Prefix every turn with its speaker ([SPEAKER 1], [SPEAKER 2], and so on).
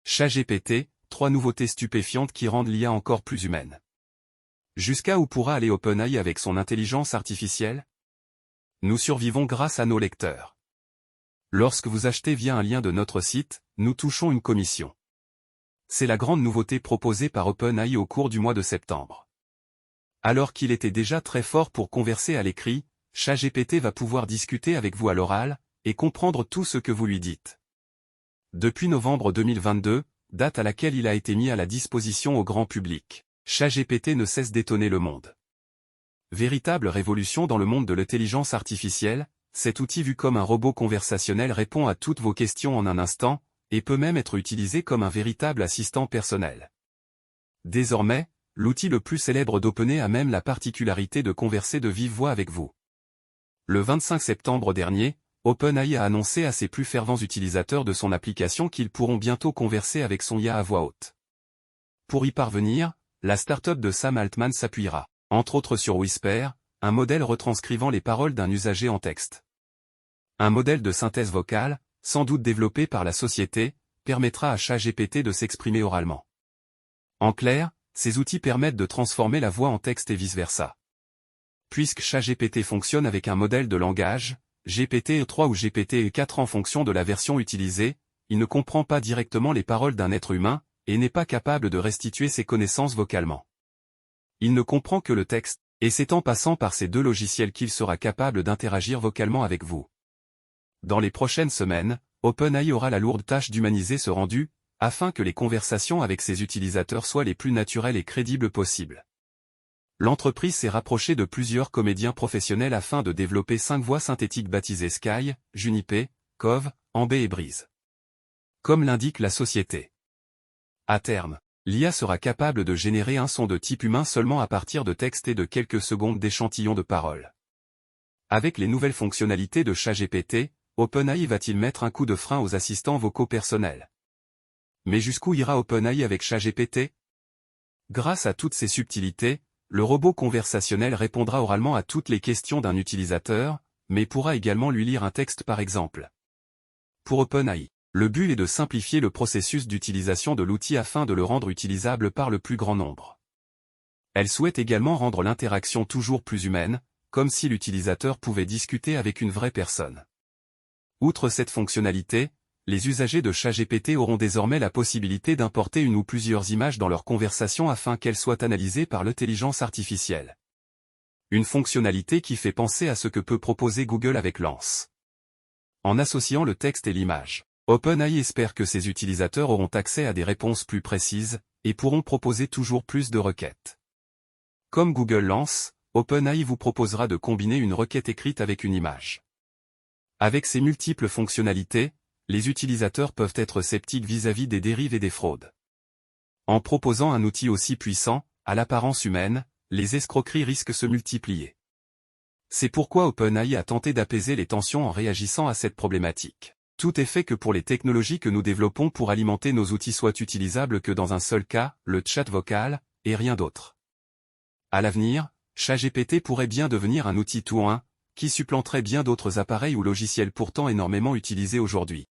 [SPEAKER 1] ChatGPT, 3 nouveautés stupéfiantes qui rendent l'IA encore plus humaine. Jusqu'à où pourra aller OpenAI avec son intelligence artificielle? Nous survivons grâce à nos lecteurs. Lorsque vous achetez via un lien de notre site, nous touchons une commission. C'est la grande nouveauté proposée par OpenAI au cours du mois de septembre. Alors qu'il était déjà très fort pour converser à l'écrit, ChatGPT va pouvoir discuter avec vous à l'oral, et comprendre tout ce que vous lui dites. Depuis novembre 2022, date à laquelle il a été mis à la disposition au grand public, ChatGPT ne cesse d'étonner le monde. Véritable révolution dans le monde de l'intelligence artificielle, cet outil vu comme un robot conversationnel répond à toutes vos questions en un instant, et peut même être utilisé comme un véritable assistant personnel. Désormais, l'outil le plus célèbre d'OpenAI a même la particularité de converser de vive voix avec vous. Le 25 septembre dernier, OpenAI a annoncé à ses plus fervents utilisateurs de son application qu'ils pourront bientôt converser avec son IA à voix haute. Pour y parvenir, la start-up de Sam Altman s'appuiera, entre autres sur Whisper, un modèle retranscrivant les paroles d'un usager en texte. Un modèle de synthèse vocale, sans doute développé par la société, permettra à ChatGPT de s'exprimer oralement. En clair, ces outils permettent de transformer la voix en texte et vice-versa. Puisque ChatGPT fonctionne avec un modèle de langage, GPT-3 ou GPT-4 en fonction de la version utilisée, il ne comprend pas directement les paroles d'un être humain, et n'est pas capable de restituer ses connaissances vocalement. Il ne comprend que le texte, et c'est en passant par ces deux logiciels qu'il sera capable d'interagir vocalement avec vous. Dans les prochaines semaines, OpenAI aura la lourde tâche d'humaniser ce rendu, afin que les conversations avec ses utilisateurs soient les plus naturelles et crédibles possibles. L'entreprise s'est rapprochée de plusieurs comédiens professionnels afin de développer 5 voix synthétiques baptisées Sky, Juniper, Cove, Amber et Breeze. Comme l'indique la société. À terme, l'IA sera capable de générer un son de type humain seulement à partir de textes et de quelques secondes d'échantillons de paroles. Avec les nouvelles fonctionnalités de ChatGPT, OpenAI va-t-il mettre un coup de frein aux assistants vocaux personnels? Mais jusqu'où ira OpenAI avec ChatGPT? Grâce à toutes ces subtilités, le robot conversationnel répondra oralement à toutes les questions d'un utilisateur, mais pourra également lui lire un texte par exemple. Pour OpenAI, le but est de simplifier le processus d'utilisation de l'outil afin de le rendre utilisable par le plus grand nombre. Elle souhaite également rendre l'interaction toujours plus humaine, comme si l'utilisateur pouvait discuter avec une vraie personne. Outre cette fonctionnalité, les usagers de ChatGPT auront désormais la possibilité d'importer une ou plusieurs images dans leur conversation afin qu'elles soient analysées par l'intelligence artificielle. Une fonctionnalité qui fait penser à ce que peut proposer Google avec Lens. En associant le texte et l'image, OpenAI espère que ses utilisateurs auront accès à des réponses plus précises, et pourront proposer toujours plus de requêtes. Comme Google Lens, OpenAI vous proposera de combiner une requête écrite avec une image. Avec ces multiples fonctionnalités, les utilisateurs peuvent être sceptiques vis-à-vis des dérives et des fraudes. En proposant un outil aussi puissant, à l'apparence humaine, les escroqueries risquent de se multiplier. C'est pourquoi OpenAI a tenté d'apaiser les tensions en réagissant à cette problématique. Tout est fait que pour les technologies que nous développons pour alimenter nos outils soient utilisables que dans un seul cas, le chat vocal, et rien d'autre. À l'avenir, ChatGPT pourrait bien devenir un outil tout-in, qui supplanterait bien d'autres appareils ou logiciels pourtant énormément utilisés aujourd'hui.